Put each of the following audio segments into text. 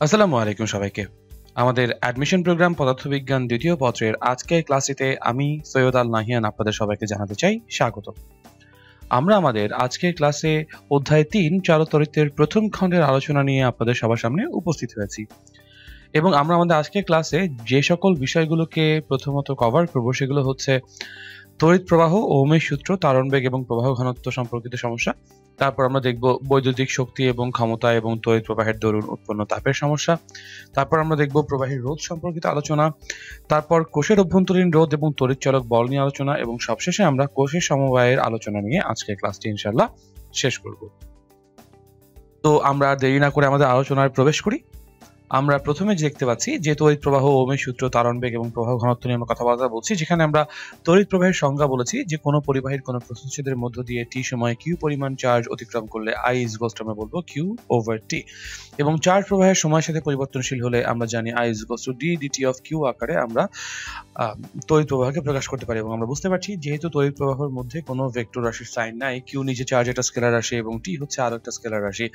আসসালামু আলাইকুম সবাইকে। আমাদের অ্যাডমিশন প্রোগ্রাম পদার্থবিজ্ঞান দ্বিতীয় পত্রের আজকের ক্লাসটিতে আমি সৈয়দ আল নাহিয়ান আপনাদের সবাইকে জানাতে চাই স্বাগত। আমরা আমাদের আজকের ক্লাসে অধ্যায় ৩ চালতরিত্বের প্রথম খণ্ডের আলোচনা নিয়ে আপনাদের সবার সামনে উপস্থিত হয়েছি এবং আমরা আমাদের আজকের ক্লাসে যে সকল বিষয়গুলোকে প্রথমত কভার করব সেগুলো হচ্ছে তড়িৎ প্রবাহ, ওহমের সূত্র, তারণবেগ এবং প্রবাহ ঘনত্ব সম্পর্কিত সমস্যা। তারপর আমরা দেখব বৈদ্যুতিক শক্তি এবং ক্ষমতা এবং তড়িৎ প্রবাহের দরুন উৎপন্ন তাপের সমস্যা। তারপর আমরা দেখব প্রবাহের রোধ সম্পর্কিত আলোচনা। তারপর কোষের অভ্যন্তরীণ রোধ এবং তড়িৎচালক বল নিয়ে আলোচনা এবং সবশেষে আমরা কোষের সমবায়ের আলোচনা নিয়ে আজকের ক্লাসটি ইনশাআল্লাহ শেষ করব। তো আমরা দেরি না করে আমাদের আলোচনায় প্রবেশ করি। আমরা প্রথমে দেখতে পাচ্ছি যে তড়িৎ প্রবাহ, ওহমের সূত্র, তারণবেগ এবং প্রবাহ ঘনত্ব নিয়ে আমরা কথাবার্তা বলছি, যেখানে আমরা তড়িৎ প্রবাহের সংজ্ঞা বলেছি যে কোনো পরিবাহীর কোনো প্রস্থচ্ছেদের মধ্য দিয়ে টি সময় কিউ পরিমাণ চার্জ অতিক্রম করলে আই ইজ ইকুয়ালস টু আমরা বলবো কিউ ওভার টি, এবং চার্জ প্রবাহের সময়ের সাথে পরিবর্তনশীল হলে আমরা জানি I is equals to d d t of q আকারে আমরা তড়িৎ প্রবাহকে প্রকাশ করতে পারি। এবং আমরা বুঝতে পারছি যেহেতু তড়িৎ প্রবাহের মধ্যে কোনো ভেক্টর রাশির সাইন নাই, কিউ নিজে চার্জ একটা স্কেলার রাশি এবং টি হচ্ছে আরো একটা স্কেলার রাশি,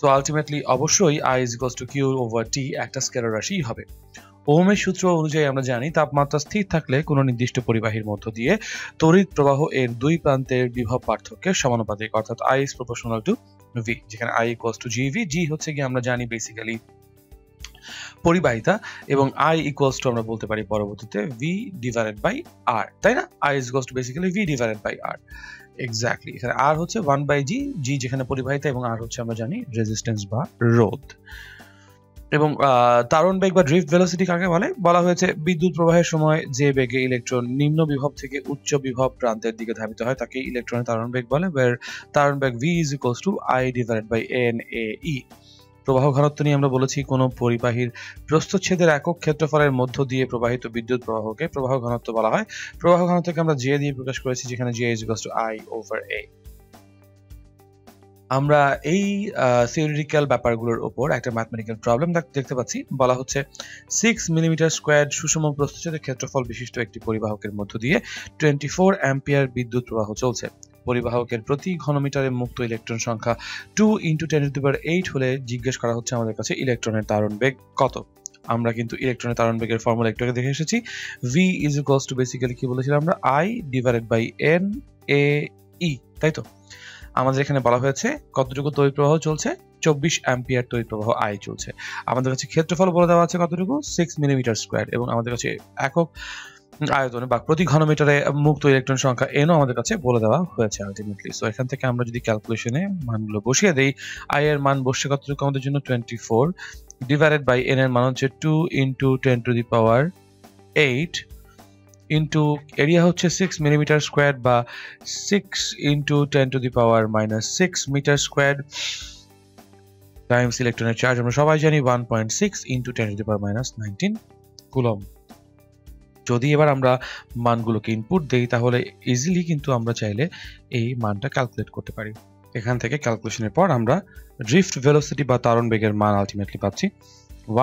সো আলটিমেটলি অবশ্যই I is equals to Q over T একটা স্কেলার রাশি হবে। ওহমের সূত্র অনুযায়ী আমরা জানি তাপমাত্রা স্থির থাকলে কোনো নির্দিষ্ট পরিবাহীর মধ্য দিয়ে তড়িৎ প্রবাহ এর দুই প্রান্তের বিভব পার্থক্যের সমানুপাতিক, অর্থাৎ I is proportional to V, যেখানে I equals to GV, G হচ্ছে কি আমরা জানি বেসিক্যালি পরিবাহিতা, এবং I equals to আমরা বলতে পারি পরবর্তীতে V divided by R, তাই না? I is equals to basically V divided by R, exactly. এখানে আর হচ্ছে 1/g, জি যেখানে পরিবাহিতা, এবং আর হচ্ছে আমরা জানি রেজিস্ট্যান্স বা রোধ। এবং তারণবেগ বা ড্রিফট ভেলোসিটি কাকে বলা হয়েছে বিদ্যুৎ প্রবাহের সময় যে বেগে ইলেকট্রন নিম্ন বিভব থেকে উচ্চ বিভব প্রান্তের দিকে ধাবিত হয় তাকে ইলেকট্রনের তারণবেগ বলে, where তারণবেগ V is equals to I divided by NAE। প্রবাহ ঘনত্ব নিয়ে আমরা বলেছি কোনো পরিবাহীর প্রস্থচ্ছেদের একক ক্ষেত্রফলের মধ্য দিয়ে প্রবাহিত বিদ্যুৎ প্রবাহকে প্রবাহ ঘনত্ব বলা হয়। প্রবাহ ঘনত্বকে আমরা জে দিয়ে প্রকাশ করেছি, যেখানে J is equals to I over A. আমরা এই থিওরিটিক্যাল ব্যাপারগুলোর উপর একটা ম্যাথমেটিক্যাল প্রবলেম দেখতে পাচ্ছি। বলা হচ্ছে 6 মিলিমিটার স্কোয়ার সুষম প্রস্থচ্ছেদের ক্ষেত্রফল বিশিষ্ট একটি পরিবাহকের মধ্য দিয়ে 24 অ্যাম্পিয়ার বিদ্যুৎ প্রবাহ চলছে। পরিবাহকের প্রতি ঘনমিটারে মুক্ত ইলেকট্রন সংখ্যা 2 × 10⁸ হলে জিজ্ঞেস করা হচ্ছে আমাদের কাছে ইলেকট্রনের তারণবেগ কত। আমরা কিন্তু ইলেকট্রনের তারণবেগের ফর্মুলা একটু আগে দেখে এসেছি। V is equals two basically কি বলেছিলাম আমরা, I ডিভাইডেড বাই NAE, তাই তো? আমাদের এখানে বলা হয়েছে কতটুকু তড়িৎ প্রবাহ চলছে, 24 অ্যাম্পিয়ার তড়িৎ প্রবাহ I চলছে। আমাদের কাছে ক্ষেত্রফল বলে দেওয়া আছে কতটুকু, 6 মিলিমিটার স্কোয়ার, এবং আমাদের কাছে একক আয়তনে বা প্রতি ঘনমিটারে মুক্ত ইলেকট্রন সংখ্যা n আমাদের কাছে বলে দেওয়া হয়েছে আলটিমেটলি। সো এখান থেকে আমরা যদি ক্যালকুলেশনে মানগুলো বসিয়ে দেই, I এর মান বসছে কতটুকু আমাদের জন্য 24 ডিভাইডেড বাই n এর মান হচ্ছে 2 × 10⁸ ইন্টু এরিয়া হচ্ছে 6 মিলিমিটার স্কোয়ার বা 6 × 10⁻⁻6 মিটার স্কোয়ার টাইমস ইলেকট্রনের চার্জ আমরা সবাই জানি 1.6 × 10⁻⁻19 কুলম। যদি এবার আমরা মানগুলোকে ইনপুট দেই তাহলে ইজিলি কিন্তু আমরা চাইলে এই মানটা ক্যালকুলেট করতে পারি। এখান থেকে ক্যালকুলেশনের পর আমরা ড্রিফট ভেলোসিটি বা তারণবেগের মান আলটিমেটলি পাচ্ছি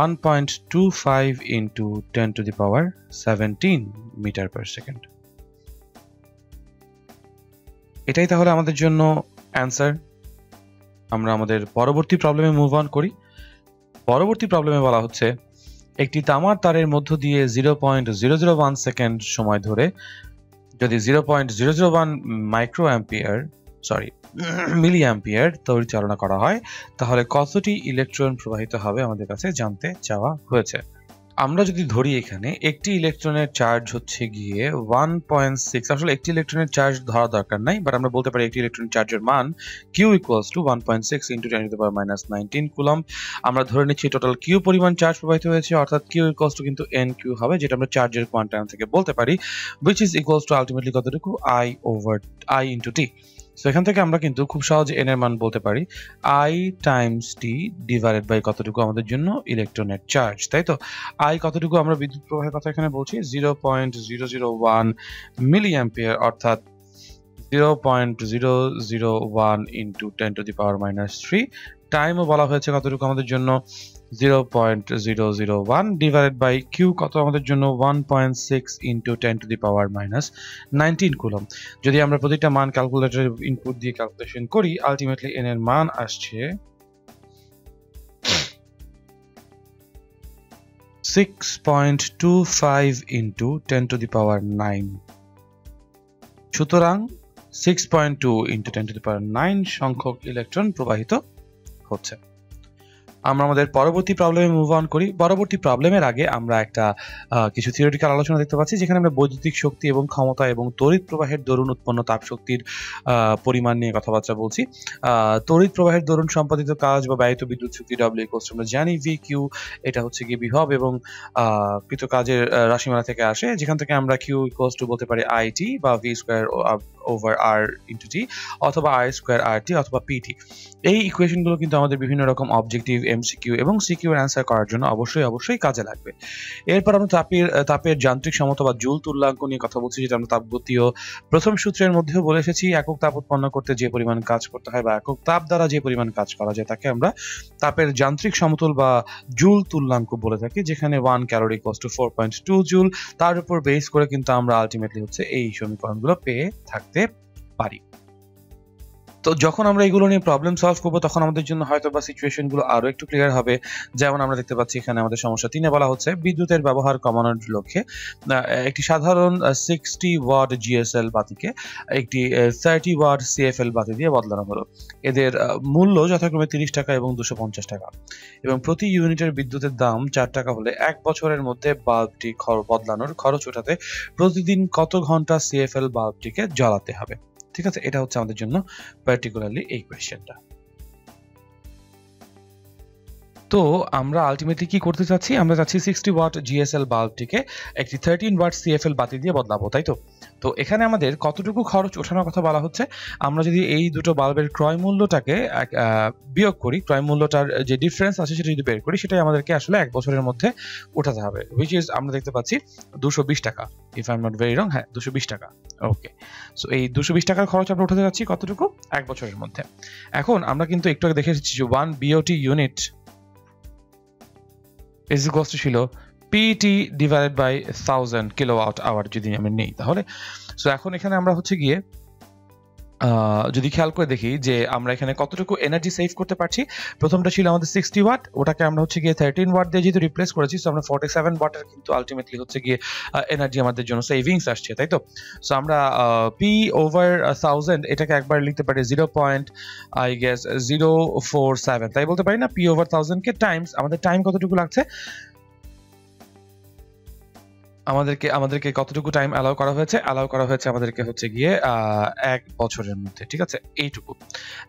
1.25 × 10⁻17 মিটার পার সেকেন্ড। এটাই তাহলে আমাদের জন্য অ্যান্সার। আমরা আমাদের পরবর্তী প্রবলেমে মুভ অন করি। পরবর্তী প্রবলেমে বলা হচ্ছে একটি তামার তারের মধ্য দিয়ে 0.001 সেকেন্ড সময় ধরে যদি 0.001 মিলি অ্যাম্পিয়ার তড়িৎ চালনা করা হয় তাহলে কতটি ইলেকট্রন প্রবাহিত হবে আমাদের কাছে জানতে চাওয়া হয়েছে। আমরা যদি ধরি এখানে একটি ইলেকট্রনের চার্জ হচ্ছে গিয়ে 1.6, আসলে একটি ইলেকট্রনের চার্জ ধরা দরকার নাই, বাট আমরা বলতে পারি একটি ইলেকট্রনের চার্জের মান Q ইকুয়ালস টু 1.6 × 10⁻⁻19 কুলম। আমরা ধরে নিচ্ছি টোটাল Q পরিমাণ চার্জ প্রবাহিত হয়েছে, অর্থাৎ Q ইকুয়ালস টু কিন্তু NQ হবে, যেটা আমরা চার্জের কোয়ান্টাম থেকে বলতে পারি, which is equals to ultimately কতটুকু I × T। সো এখান থেকে আমরা কিন্তু খুব সহজে n এর মান বলতে পারি I times T divided by কতটুকু আমাদের জন্য ইলেকট্রনের চার্জ, তাই তো? I কতটুকু আমরা বিদ্যুৎ প্রবাহের কথা এখানে বলছি 0.001 মিলি অ্যাম্পিয়ার, অর্থাৎ 0.001 × 10⁻⁻3। টাইমও বলা হয়েছে কতটুকু আমাদের জন্য 0.001 ডিভাইডেড বাই Q কত আমাদের জন্য 1.6 × 10⁻⁻19 কুলম। যদি আমরা প্রতিটা মান ক্যালকুলেটরে ইনপুট দিয়ে ক্যালকুলেশন করি আলটিমেটলি n এর মান আসছে 6.25 into 10 to the power 9 সুতরাং 6.2 into 10 to the power 9 সংখ্যক ইলেকট্রন প্রবাহিত হচ্ছে। আমরা আমাদের পরবর্তী প্রবলেমে মুভ অন করি। পরবর্তী প্রবলেমের আগে আমরা একটা কিছু থিওরিটিক্যাল আলোচনা দেখতে পাচ্ছি, যেখানে আমরা বৈদ্যুতিক শক্তি এবং ক্ষমতা এবং তড়িৎ প্রবাহের দরুন উৎপন্ন তাপ শক্তির পরিমাণ নিয়ে কথাবার্তা বলছি। তড়িৎ প্রবাহের দরুন সম্পাদিত কাজ বা ব্যয়িত বিদ্যুৎ শক্তি W ইকুয়ালস আমরা জানি VQ, এটা হচ্ছে গিয়ে বিভব এবং কৃত কাজের রাশিমালা থেকে আসে, যেখান থেকে আমরা Q ইকুয়ালস টু বলতে পারি IT বা V square over R into T, অথবা I স্কয়ার RT অথবা PT। এই ইকুয়েশনগুলো কিন্তু আমাদের বিভিন্ন রকম অবজেক্টিভ, MCQ এবং CQ এর অ্যান্সার করার জন্য অবশ্যই কাজে লাগবে। এরপর আমরা তাপের যান্ত্রিক সমতা বা জুল তুল্যাঙ্ক নিয়ে কথা বলছি, যেটা আমরা তাপগতীয় প্রথম সূত্রের মধ্যেও বলে এসেছি। একক তাপ উৎপন্ন করতে যে পরিমাণ কাজ করতে হয় বা একক তাপ দ্বারা যে পরিমাণ কাজ করা যায় তাকে আমরা তাপের যান্ত্রিক সমতুল বা জুল তুল্যাঙ্ক বলে থাকি, যেখানে 1 ক্যালোরি ইকুয়ালস টু 4.2 জুল। তার উপর বেস করে কিন্তু আমরা আলটিমেটলি হচ্ছে এই সমীকরণগুলো পেয়ে থাকতে পারি। তো যখন আমরা এগুলো নিয়ে প্রবলেম সলভ করবো তখন আমাদের জন্য হয়তো বা সিচুয়েশন গুলো আরো একটু ক্লিয়ার হবে। যেমন আমরা দেখতে পাচ্ছি এখানে আমাদের সমস্যা 3-এ বলা হচ্ছে বিদ্যুতের ব্যবহার কমানোর লক্ষ্যে একটি সাধারণ 60 ওয়াট GSL বাতিকে একটি 30 ওয়াট CFL বাতি দিয়ে বদলানো হলো। এদের মূল্য যথাক্রমে 30 টাকা এবং 250 টাকা, এবং প্রতি ইউনিটের বিদ্যুতের দাম 4 টাকা হলে 1 বছরের মধ্যে বাল্বটি বদলানোর খরচ ওঠাতে প্রতিদিন কত ঘন্টা CFL বাল্বটিকে জ্বালাতে হবে। ঠিক আছে, এটা হচ্ছে আমাদের জন্য পার্টিকুলারলি এই কোয়েশ্চেনটা। তো আমরা আলটিমেটলি কি করতে চাচ্ছি, আমরা চাচ্ছি 60 ওয়াট GSL বাল্বটিকে একটি 13 ওয়াট CFL বাতি দিয়ে বদলাবো, তাই তো। তো এখানে আমাদের কতটুকু খরচ ওঠানোর কথা বলা হচ্ছে। আমরা যদি এই দুটো বাল্বের ক্রয় মূল্যটাকে বিয়োগ করি, ক্রয় মূল্যটার যে ডিফারেন্স আছে সেটা যদি বের করি, সেটাই আমাদেরকে আসলে 1 বছরের মধ্যে উঠাতে হবে, হুইচ ইজ আমরা দেখতে পাচ্ছি 220 টাকা, if I am not very wrong. হ্যাঁ, 220 টাকা। ওকে, সো এই 220 টাকার খরচ আমরা উঠাতে যাচ্ছি কতটুকু, 1 বছরের মধ্যে। এখন আমরা কিন্তু একটু আগে দেখে এসেছি যে 1 BOT unit is equals to ছিল PT divided by 1000 kilowatt hour যদি আমি নেই তাহলে। সো এখন এখানে আমরা হচ্ছে গিয়ে যদি খেয়াল করে দেখি যে আমরা এখানে কতটুকু এনার্জি সেভ করতে পারছি। প্রথমটা ছিল আমাদের 60 ওয়াট, ওটাকে আমরা হচ্ছে গিয়ে 13 ওয়াট দিয়ে যেহেতু রিপ্লেস করেছি, সো আমরা 47 ওয়াটের কিন্তু আলটিমেটলি হচ্ছে গিয়ে এনার্জি আমাদের জন্য সেভিংস আসছে, তাই তো। সো আমরা P ওভার 1000 এটাকে একবার লিখতে পারি 0.047, তাই বলতে পারি না। P ওভার 1000 কে টাইমস আমাদের টাইম কতটুকু লাগছে, আমাদেরকে কতটুকু টাইম অ্যালাউ করা হয়েছে আমাদেরকে হচ্ছে গিয়ে 1 বছরের মধ্যে, ঠিক আছে, এইটুকু।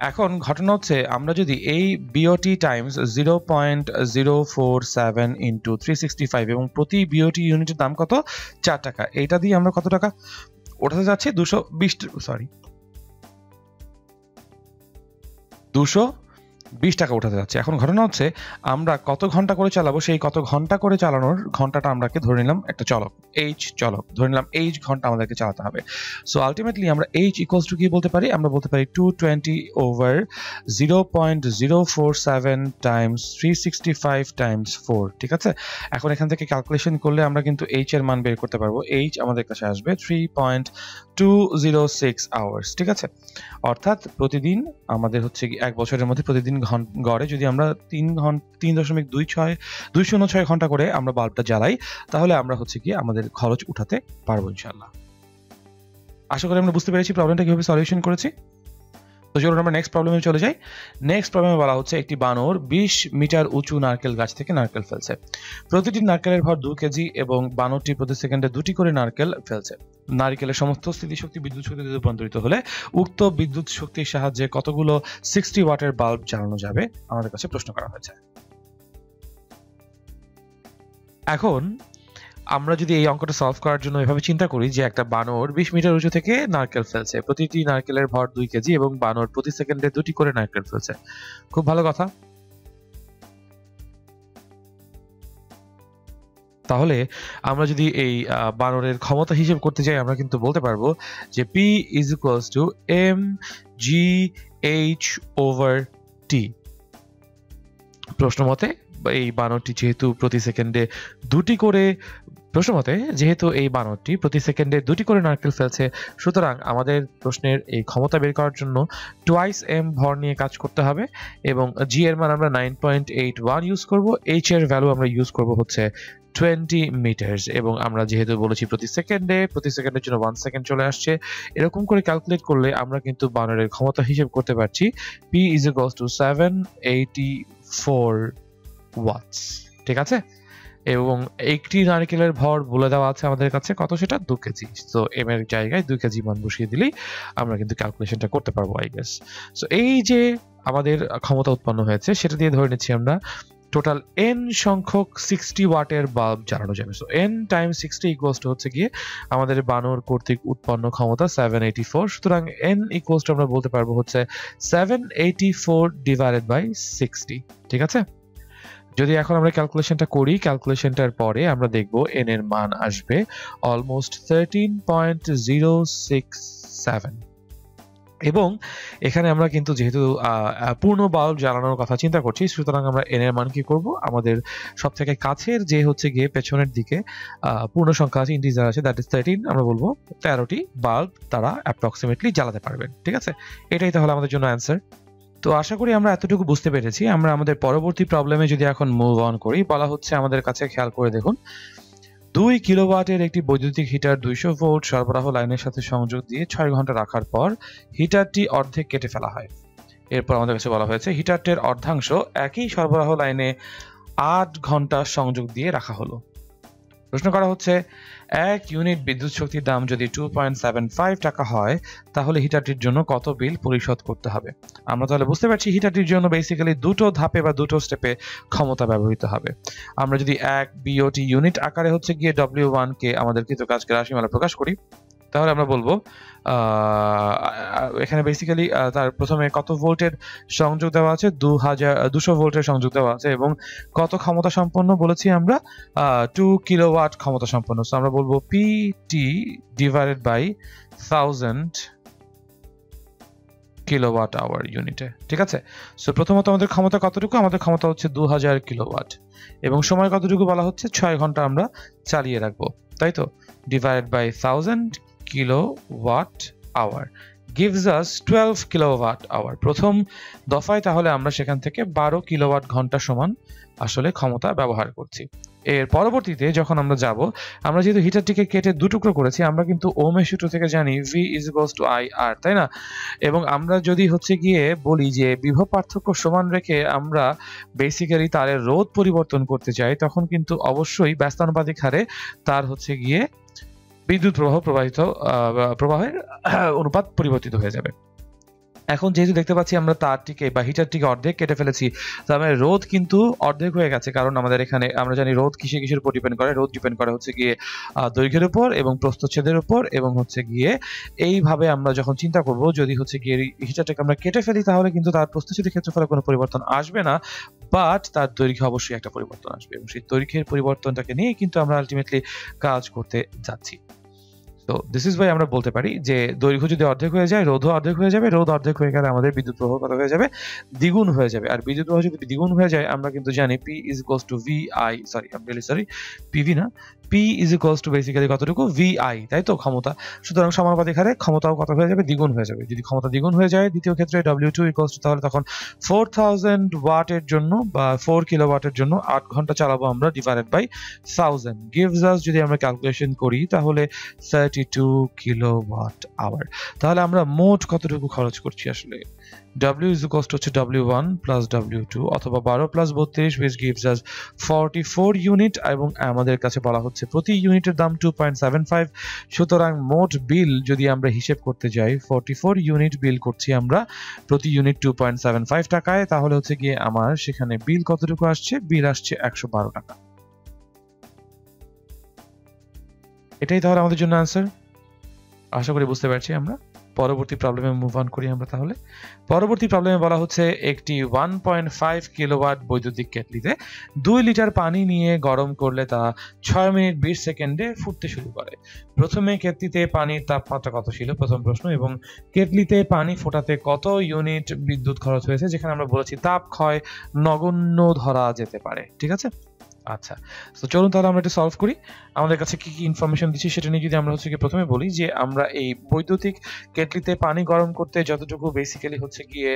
এখন ঘটনা হচ্ছে আমরা যদি এই BOT টাইমস 0.047 ইন্টু 365 এবং প্রতি BOT ইউনিটের দাম কত, 4 টাকা, এইটা দিয়ে আমরা কত টাকা ওঠাতে যাচ্ছি, 220 টাকা উঠাতে যাচ্ছে। এখন ঘটনা হচ্ছে আমরা কত ঘন্টা করে চালাবো, সেই কত ঘন্টা করে চালানোর ঘন্টাটা আমরাকে ধরে নিলাম একটা চলক, চলক ধরে নিলাম, ঘন্টা আমাদেরকে চালাতে হবে। সো আলটিমেটলি আমরা ইকুয়ালস টু কি বলতে পারি, আমরা বলতে পারি 220 ওভার 0.047 টাইমস 365 টাইমস 4, ঠিক আছে। এখন এখান থেকে ক্যালকুলেশন করলে আমরা কিন্তু এর মান বের করতে পারবো। আমাদের কাছে আসবে 3.206 আওয়ার্স, ঠিক আছে। অর্থাৎ প্রতিদিন আমাদের হচ্ছে 1 বছরের মধ্যে প্রতিদিন গড়ে যদি আমরা 3.206 ঘন্টা করে আমরা বাল্বটা জ্বালাই, তাহলে আমরা হচ্ছে কি আমাদের খরচ উঠাতে পারবো ইনশাআল্লাহ। আশা করি আমরা বুঝতে পেরেছি প্রবলেমটা কিভাবে সলিউশন করেছি। তো চলুন আমরা নেক্সট প্রবলেমে চলে যাই। নেক্সট প্রবলেমে বলা হচ্ছে একটি বানর 20 মিটার উঁচু নারকেল গাছ থেকে নারকেল ফেলছে। প্রতিটি নারকেলের ভর 2 কেজি এবং বানরটি প্রতি সেকেন্ডে 2টি করে নারকেল ফেলছে। নারকেলের সমস্ত স্থিতিশক্তি বিদ্যুৎ শক্তিতে রূপান্তরিত হলে উক্ত বিদ্যুৎ শক্তির সাহায্যে কতগুলো 60 ওয়াটের বাল্ব জ্বালানো যাবে আমাদের কাছে প্রশ্ন করা হয়েছে। এখন আমরা যদি এই অঙ্কটা সলভ করার জন্য এভাবে চিন্তা করি যে একটা বানর 20 মিটার উঁচু থেকে নারকেল ফেলছে, প্রতিটি নারকেলের ভর 2 কেজি এবং বানর প্রতি সেকেন্ডে 2টি করে নারকেল ফেলছে। খুব ভালো কথা। তাহলে আমরা যদি এই বানরের ক্ষমতা হিসেব করতে যাই, আমরা কিন্তু বলতে পারবো যে P is equals to mgh over t। প্রশ্ন মতে এই বানরটি যেহেতু প্রতি সেকেন্ডে 2টি করে প্রশ্নমতে যেহেতু এই বানরটি প্রতি সেকেন্ডে 2টি করে নারকেল ফেলছে, সুতরাং আমাদের প্রশ্নের এই ক্ষমতা বের করার জন্য টুয়াইস m ভর নিয়ে কাজ করতে হবে এবং g এর মান আমরা 9.81 ইউজ করব, h এর ভ্যালু আমরা ইউজ করব হচ্ছে 20 মিটার এবং আমরা যেহেতু বলেছি প্রতি সেকেন্ডের জন্য 1 সেকেন্ড চলে আসছে, এরকম করে ক্যালকুলেট করলে আমরা কিন্তু বানরের ক্ষমতা হিসেব করতে পারছি p = 784 ওয়াটস। ঠিক আছে, এবং একটি নারকেলের ভর বলে দেওয়া আছে আমাদের কাছে কত, সেটা 2 কেজি। সো m এর জায়গায় 2 কেজি মান বসিয়ে দিলেই আমরা কিন্তু ক্যালকুলেশনটা করতে পারবো আই গেস। সো এই যে আমাদের ক্ষমতা উৎপন্ন হয়েছে সেটা দিয়ে ধরে নিচ্ছি আমরা টোটাল n সংখ্যক 60 ওয়াটের বাল্ব জ্বালানো যাবে। So n Times 60 equals to হচ্ছে গিয়ে আমাদের বানর কর্তৃক উৎপন্ন ক্ষমতা 784। সুতরাং n ইকুয়ালস টু আমরা বলতে পারবো হচ্ছে 784 ডিভাইডেড বাই 60। ঠিক আছে, যদি এখন আমরা ক্যালকুলেশনটা করি, ক্যালকুলেশনটার পরে আমরা দেখব n এর মান আসবে অলমোস্ট 13.067 এবং এখানে আমরা কিন্তু যেহেতু পূর্ণ বাল্ব জ্বালানোর কথা চিন্তা করছি, সুতরাং আমরা n এর মান কি করব, আমাদের সবথেকে কাছের যে হচ্ছে গিয়ে পেছনের দিকে পূর্ণ সংখ্যা আছে, ইন্টিজার আছে, দ্যাট ইজ 13, আমরা বলবো 13টি বাল্ব তারা অ্যাপ্রক্সিমেটলি জ্বালাতে পারবেন। ঠিক আছে, এটাই তাহলে আমাদের জন্য অ্যান্সার। তো আশা করি আমরা এতটুকু বুঝতে পেরেছি। আমরা আমাদের পরবর্তী প্রবলেমে যদি এখন মুভ অন করি, বলা হচ্ছে আমাদের কাছে, খেয়াল করে দেখুন, 2 কিলোওয়াটের একটি বৈদ্যুতিক হিটার 200 ভোল্ট সরবরাহ লাইনের সাথে সংযোগ দিয়ে 6 ঘন্টা রাখার পর হিটারটি অর্ধেক কেটে ফেলা হয়। এরপর আমাদের কাছে বলা হয়েছে হিটারটির অর্ধাংশ একই সরবরাহ লাইনে 8 ঘন্টা সংযোগ দিয়ে রাখা হলো। প্রশ্ন করা হচ্ছে 1 ইউনিট বিদ্যুৎ শক্তির দাম যদি 2.75 টাকা হয় তাহলে হিটারটির জন্য কত বিল পরিশোধ করতে হবে। আমরা তাহলে বুঝতে পারছি হিটারটির জন্য বেসিক্যালি দুটো ধাপে বা দুটো স্টেপে ক্ষমতা ব্যবহৃত হবে। আমরা যদি 1 বিওটি ইউনিট আকারে হচ্ছে গিয়ে W1 কে আমাদের কৃতকাজকে রাশিমালা প্রকাশ করি, তাহলে আমরা বলবো এখানে বেসিক্যালি তার প্রথমে কত ভোল্টের সংযোগ দেওয়া আছে, 200 ভোল্টের সংযোগ দেওয়া আছে এবং কত ক্ষমতা সম্পন্ন বলেছি আমরা, 2 কিলোওয়াট ক্ষমতা সম্পন্ন। সো আমরা বলবো PT divided by 1000 kilowatt hour ইউনিটে। ঠিক আছে, সো প্রথমত আমাদের ক্ষমতা কতটুকু, আমাদের ক্ষমতা হচ্ছে 2000 কিলোওয়াট এবং সময় কতটুকু বলা হচ্ছে 6 ঘন্টা আমরা চালিয়ে রাখবো, তাই তো, divided by 1000 kilowatt hour gives us 12 kilowatt hour. প্রথম দফায় তাহলে আমরা সেখান থেকে 12 কিলোওয়াট ঘন্টা সমান আসলে ক্ষমতা ব্যবহার করছি। এর পরবর্তীতে যখন আমরা যাব, আমরা যেহেতু হিটারটিকে কেটে দুটুকরো করেছি, আমরা কিন্তু ওহমের সূত্র থেকে জানি V = IR, তাই না? এবং আমরা যদি হচ্ছে গিয়ে বলি যে বিভব পার্থক্য সমান রেখে আমরা বেসিক্যালি তারের রোধ পরিবর্তন করতে চাই, তখন কিন্তু অবশ্যই ব্যস্তানুপাতিক হারে তার হচ্ছে গিয়ে বিদ্যুৎ প্রবাহের অনুপাত পরিবর্তিত হয়ে যাবে। এখন যেহেতু দেখতে পাচ্ছি আমরা তারটিকে বা হিটারটিকে অর্ধেক কেটে ফেলেছি, তার মানে রোধ কিন্তু অর্ধেক হয়ে গেছে, কারণ আমাদের এখানে আমরা জানি রোধ কিসের উপর ডিপেন্ড করে, রোধ ডিপেন্ড করে হচ্ছে গিয়ে দৈর্ঘ্যের উপর এবং প্রস্থচ্ছেদের উপর, এবং হচ্ছে গিয়ে এইভাবে আমরা যখন চিন্তা করব যদি হচ্ছে গিয়ে হিটারটাকে আমরা কেটে ফেলি তাহলে কিন্তু তার প্রস্থচ্ছেদের ক্ষেত্রফলে কোনো পরিবর্তন আসবে না, বাট তার দৈর্ঘ্যে অবশ্যই একটা পরিবর্তন আসবে এবং সেই দৈর্ঘ্যের পরিবর্তনটাকে নিয়ে কিন্তু আমরা আলটিমেটলি কাজ করতে যাচ্ছি। তো দিস ইজ ওয়াই আমরা বলতে পারি যে দৈর্ঘ্য যদি অর্ধেক হয়ে যায়, রোধও অর্ধেক হয়ে যাবে, রোধ অর্ধেক হয়ে গেলে আমাদের বিদ্যুৎ প্রবাহ কত হয়ে যাবে, দ্বিগুণ হয়ে যাবে। আর বিদ্যুৎ প্রবাহ যদি দ্বিগুণ হয়ে যায় আমরা কিন্তু জানি P = বেসিক্যালি কতটুকু, VI, তাই তো, ক্ষমতা। সুতরাং সমানুপাতিক হারে ক্ষমতাও কত হয়ে যাবে, দ্বিগুণ হয়ে যাবে। যদি ক্ষমতা দ্বিগুণ হয়ে যায় দ্বিতীয় ক্ষেত্রে W2 তাহলে তখন 4000 ওয়াটের জন্য বা 4 কিলোওয়াটের জন্য 8 ঘন্টা চালাবো আমরা, ডিভাইডেড বাই 1000 gives us, যদি আমরা ক্যালকুলেশন করি তাহলে 32 কিলোওয়াট আওয়ার। তাহলে আমরা মোট কতটুকু খরচ করছি আসলে, W হচ্ছে W1 প্লাস W2 অথবা 12 plus 32 which gives us 44 unit, এবং আমাদের কাছে বলা হচ্ছে প্রতি ইউনিটের দাম 2.75। সুতরাং মোট বিল যদি আমরা হিসেব করতে যাই, 44 ইউনিট বিল করছি আমরা প্রতি ইউনিট 2.75 টাকায়, তাহলে হচ্ছে গিয়ে আমার সেখানে বিল কতটুকু আসছে, বিল আসছে 112 টাকা। এটাই তাহলে আমাদের জন্য অ্যান্সার। আশা করি বুঝতে পারছি আমরা। পরবর্তী প্রবলেমে মুভ অন করি আমরা তাহলে। পরবর্তী প্রবলেমে বলা হচ্ছে একটি 1.5 কিলোওয়াট বৈদ্যুতিক কেটলিতে 2 লিটার পানি নিয়ে গরম করলে তা 6 মিনিট 20 সেকেন্ডে ফুটতে শুরু করে। প্রথমে কেটলিতে পানির তাপমাত্রা কত ছিল, প্রথম প্রশ্ন, এবং কেটলিতে পানি ফোটাতে কত ইউনিট বিদ্যুৎ খরচ হয়েছে, যেখানে আমরা বলেছি তাপ ক্ষয় নগণ্য ধরা যেতে পারে। ঠিক আছে, আচ্ছা, তো চলুন তাহলে আমরা এটা সলভ করি। আমাদের কাছে কি কি ইনফরমেশন দিচ্ছে সেটা নিয়ে যদি আমরা হচ্ছে গিয়ে প্রথমে বলি যে আমরা এই বৈদ্যুতিক কেটলিতে পানি গরম করতে যতটুকু বেসিক্যালি হচ্ছে গিয়ে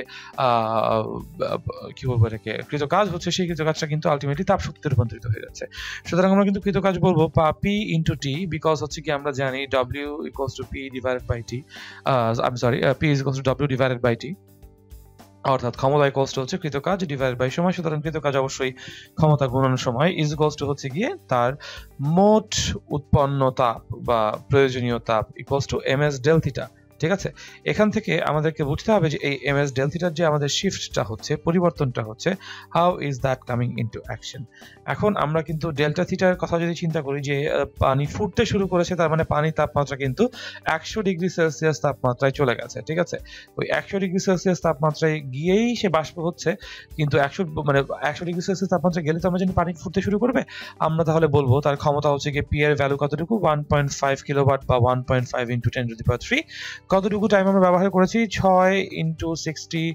কি বলবো এটাকে কৃতকাজ হচ্ছে, সেই কৃতকাজটা কিন্তু আলটিমেটলি তাপ শক্তিতে রূপান্তরিত হয়ে যাচ্ছে। সুতরাং আমরা কিন্তু কৃতকাজ বলবো পি ইন্টু টি, বিকজ হচ্ছে কি আমরা জানি W equals to P divided by T, P is equals to W divided by T, অর্থাৎ ক্ষমতা ইকুয়ালস টু হচ্ছে কৃতকাজ ডিভাইড বাই সময়। সুতরাং কৃতকাজ অবশ্যই ক্ষমতা গুণন সময় ইজ ইকুয়ালস টু হচ্ছে গিয়ে তার মোট উৎপন্ন তাপ বা প্রয়োজনীয় তাপ equals to m s del theta. ঠিক আছে, এখান থেকে আমাদেরকে বুঝতে হবে যে এই এম এস ডেল থিটার যে আমাদের শিফটটা হচ্ছে, পরিবর্তনটা হচ্ছে, how is that coming into action. এখন আমরা কিন্তু ডেল্টা থিটার কথা যদি চিন্তা করি যে পানি ফুটতে শুরু করেছে, তার মানে পানির তাপমাত্রা কিন্তু 100 ডিগ্রি সেলসিয়াস তাপমাত্রায় চলে গেছে। ঠিক আছে, ওই 100 ডিগ্রি সেলসিয়াস তাপমাত্রায় গিয়েই সে বাষ্প হচ্ছে, কিন্তু 100 ডিগ্রি সেলসিয়াস তাপমাত্রা গেলে তো আমরা জানি পানি ফুটতে শুরু করবে। আমরা তাহলে বলবো তার ক্ষমতা হচ্ছে গিয়ে পি এর ভ্যালু কতটুকু, 1.5 কিলোওয়াট বা 1.5 ইন্টু 10⁻³ কতটুকু টাইম আমরা ব্যবহার করেছি, 6 ইন্টু 60